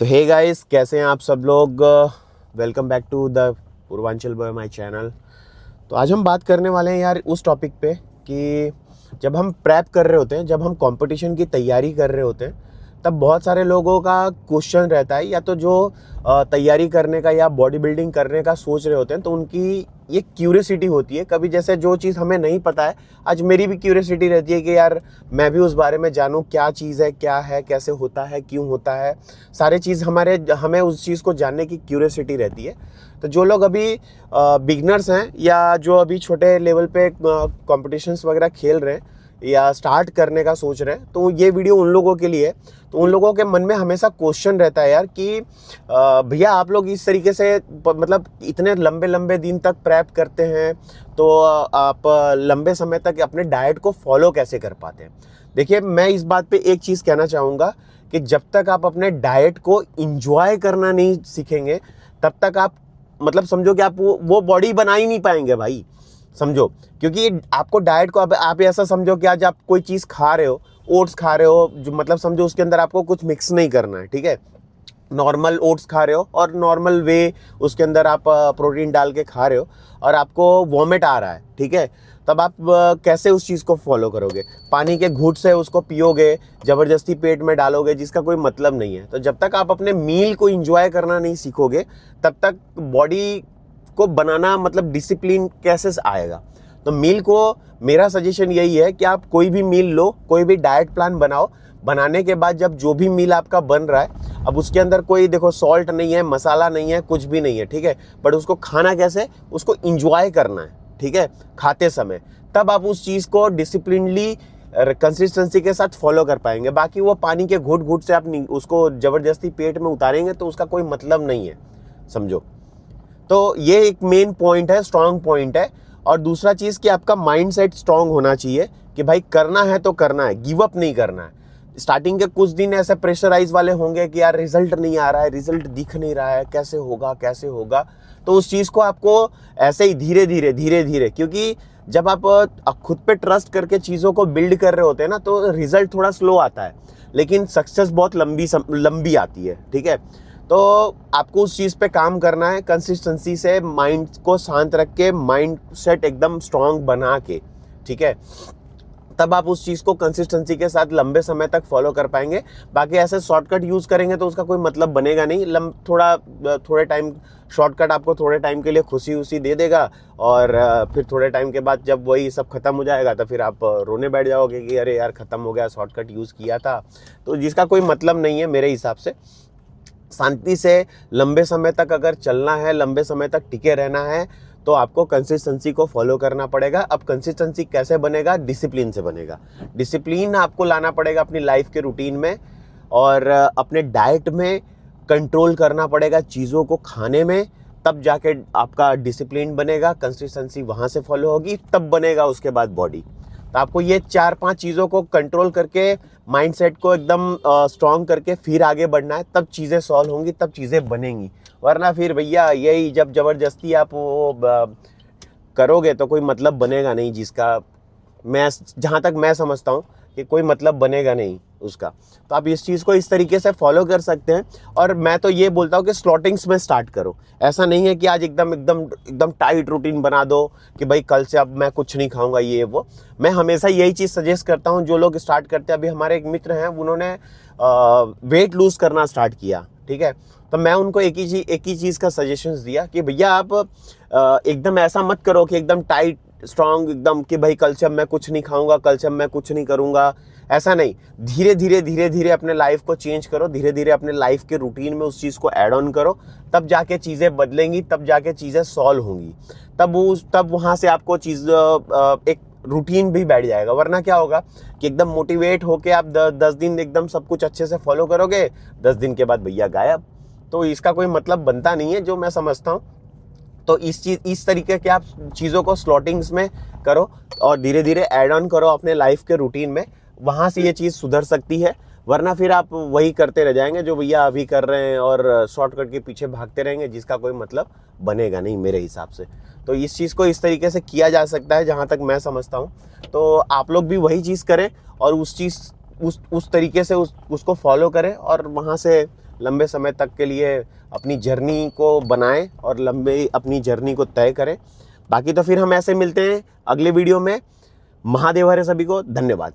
तो hey guys, कैसे हैं आप सब लोग। Welcome back to the Purvanchal boy my channel. तो आज हम बात करने वाले हैं यार उस टॉपिक पे कि जब हम प्रेप कर रहे होते हैं, जब हम कंपटीशन की तैयारी कर रहे होते हैं, तब बहुत सारे लोगों का क्वेश्चन रहता है, या तो जो तैयारी करने का या बॉडी बिल्डिंग करने का सोच रहे होते हैं, तो उनकी ये क्यूरियोसिटी होती है। कभी जैसे जो चीज़ हमें नहीं पता है, आज मेरी भी क्यूरियोसिटी रहती है कि यार मैं भी उस बारे में जानूं, क्या चीज़ है, क्या है, कैसे होता है, क्यों होता है, सारे चीज़ हमें उस चीज़ को जानने की क्यूरियोसिटी रहती है। तो जो लोग अभी बिगनर्स हैं या जो अभी छोटे लेवल पे कॉम्पिटिशन्स वगैरह खेल रहे हैं या स्टार्ट करने का सोच रहे हैं, तो ये वीडियो उन लोगों के लिए है। तो उन लोगों के मन में हमेशा क्वेश्चन रहता है यार कि भैया आप लोग इस तरीके से मतलब इतने लंबे लंबे दिन तक प्रेप करते हैं, तो आप लंबे समय तक अपने डाइट को फॉलो कैसे कर पाते हैं। देखिए, मैं इस बात पे एक चीज़ कहना चाहूँगा कि जब तक आप अपने डाइट को इंजॉय करना नहीं सीखेंगे, तब तक आप मतलब समझो कि आप वो बॉडी बना ही नहीं पाएंगे भाई, समझो। क्योंकि आपको डाइट को आप ऐसा समझो कि आज आप कोई चीज़ खा रहे हो, ओट्स खा रहे हो, जो मतलब समझो उसके अंदर आपको कुछ मिक्स नहीं करना है, ठीक है। नॉर्मल ओट्स खा रहे हो और नॉर्मल वे उसके अंदर आप प्रोटीन डाल के खा रहे हो और आपको वॉमिट आ रहा है, ठीक है। तब आप कैसे उस चीज़ को फॉलो करोगे? पानी के घूंट से उसको पियोगे, ज़बरदस्ती पेट में डालोगे, जिसका कोई मतलब नहीं है। तो जब तक आप अपने मील को इंजॉय करना नहीं सीखोगे, तब तक बॉडी को बनाना मतलब डिसिप्लिन कैसे आएगा। तो मील को मेरा सजेशन यही है कि आप कोई भी मील लो, कोई भी डाइट प्लान बनाओ। बनाने के बाद जब जो भी मील आपका बन रहा है, अब उसके अंदर कोई देखो सॉल्ट नहीं है, मसाला नहीं है, कुछ भी नहीं है, ठीक है। बट उसको खाना कैसे, उसको इंजॉय करना है, ठीक है, खाते समय। तब आप उस चीज़ को डिसिप्लिनली कंसिस्टेंसी के साथ फॉलो कर पाएंगे। बाकी वो पानी के घूट घूट से आप उसको ज़बरदस्ती पेट में उतारेंगे तो उसका कोई मतलब नहीं है, समझो। तो ये एक मेन पॉइंट है, स्ट्रांग पॉइंट है। और दूसरा चीज़ कि आपका माइंड सेट स्ट्रांग होना चाहिए कि भाई करना है तो करना है, गिव अप नहीं करना है। स्टार्टिंग के कुछ दिन ऐसे प्रेशराइज वाले होंगे कि यार रिजल्ट नहीं आ रहा है, रिजल्ट दिख नहीं रहा है, कैसे होगा कैसे होगा। तो उस चीज़ को आपको ऐसे ही धीरे धीरे, क्योंकि जब आप खुद पे ट्रस्ट करके चीज़ों को बिल्ड कर रहे होते हैं ना, तो रिजल्ट थोड़ा स्लो आता है, लेकिन सक्सेस बहुत लंबी आती है, ठीक है। तो आपको उस चीज़ पे काम करना है कंसिस्टेंसी से, माइंड को शांत रख के, माइंड सेट एकदम स्ट्रांग बना के, ठीक है। तब आप उस चीज़ को कंसिस्टेंसी के साथ लंबे समय तक फॉलो कर पाएंगे। बाकी ऐसे शॉर्टकट यूज़ करेंगे तो उसका कोई मतलब बनेगा नहीं। थोड़े टाइम शॉर्टकट आपको थोड़े टाइम के लिए खुशी उसी दे देगा, और फिर थोड़े टाइम के बाद जब वही सब खत्म हो जाएगा तो फिर आप रोने बैठ जाओगे कि अरे यार ख़त्म हो गया, शॉर्टकट यूज़ किया था। तो जिसका कोई मतलब नहीं है मेरे हिसाब से। शांति से लंबे समय तक अगर चलना है, लंबे समय तक टिके रहना है, तो आपको कंसिस्टेंसी को फॉलो करना पड़ेगा। अब कंसिस्टेंसी कैसे बनेगा? डिसिप्लिन से बनेगा। डिसिप्लिन आपको लाना पड़ेगा अपनी लाइफ के रूटीन में, और अपने डाइट में कंट्रोल करना पड़ेगा, चीज़ों को खाने में। तब जाके आपका डिसिप्लिन बनेगा, कंसिस्टेंसी वहाँ से फॉलो होगी, तब बनेगा उसके बाद बॉडी। तो आपको ये 4-5 चीज़ों को कंट्रोल करके, माइंडसेट को एकदम स्ट्रॉन्ग करके फिर आगे बढ़ना है। तब चीज़ें सॉल्व होंगी, तब चीज़ें बनेंगी। वरना फिर भैया यही जब ज़बरदस्ती आप वो करोगे तो कोई मतलब बनेगा नहीं, जिसका मैं जहाँ तक मैं समझता हूँ कि कोई मतलब बनेगा नहीं उसका। तो आप इस चीज़ को इस तरीके से फॉलो कर सकते हैं। और मैं तो ये बोलता हूँ कि स्लॉटिंग्स में स्टार्ट करो। ऐसा नहीं है कि आज एकदम टाइट रूटीन बना दो कि भाई कल से अब मैं कुछ नहीं खाऊंगा ये वो। मैं हमेशा यही चीज़ सजेस्ट करता हूँ जो लोग स्टार्ट करते हैं। अभी हमारे एक मित्र हैं, उन्होंने वेट लूज़ करना स्टार्ट किया, ठीक है। तो मैं उनको एक ही चीज़ का सजेशंस दिया कि भैया आप एकदम ऐसा मत करो कि एकदम टाइट स्ट्रांग एकदम कि भाई कल से अब मैं कुछ नहीं खाऊंगा, कल से अब मैं कुछ नहीं करूंगा। ऐसा नहीं, धीरे धीरे अपने लाइफ को चेंज करो, धीरे धीरे अपने लाइफ के रूटीन में उस चीज़ को ऐड ऑन करो। तब जाके चीज़ें बदलेंगी, तब जाके चीज़ें सॉल्व होंगी। तब वहाँ से आपको चीज़ एक रूटीन भी बैठ जाएगा। वरना क्या होगा कि एकदम मोटिवेट होके आप 10 दिन एकदम सब कुछ अच्छे से फॉलो करोगे, 10 दिन के बाद भैया गायब। तो इसका कोई मतलब बनता नहीं है, जो मैं समझता हूँ। तो इस तरीके के आप चीज़ों को स्लॉटिंग्स में करो और धीरे धीरे ऐड ऑन करो अपने लाइफ के रूटीन में। वहाँ से ये चीज़ सुधर सकती है। वरना फिर आप वही करते रह जाएंगे जो भैया अभी कर रहे हैं, और शॉर्टकट के पीछे भागते रहेंगे, जिसका कोई मतलब बनेगा नहीं मेरे हिसाब से। तो इस चीज़ को इस तरीके से किया जा सकता है जहाँ तक मैं समझता हूँ। तो आप लोग भी वही चीज़ करें और उस तरीके से उसको फॉलो करें, और वहाँ से लंबे समय तक के लिए अपनी जर्नी को बनाएं और लंबे अपनी जर्नी को तय करें। बाकी तो फिर हम ऐसे मिलते हैं अगले वीडियो में। महादेव हरे सभी को, धन्यवाद।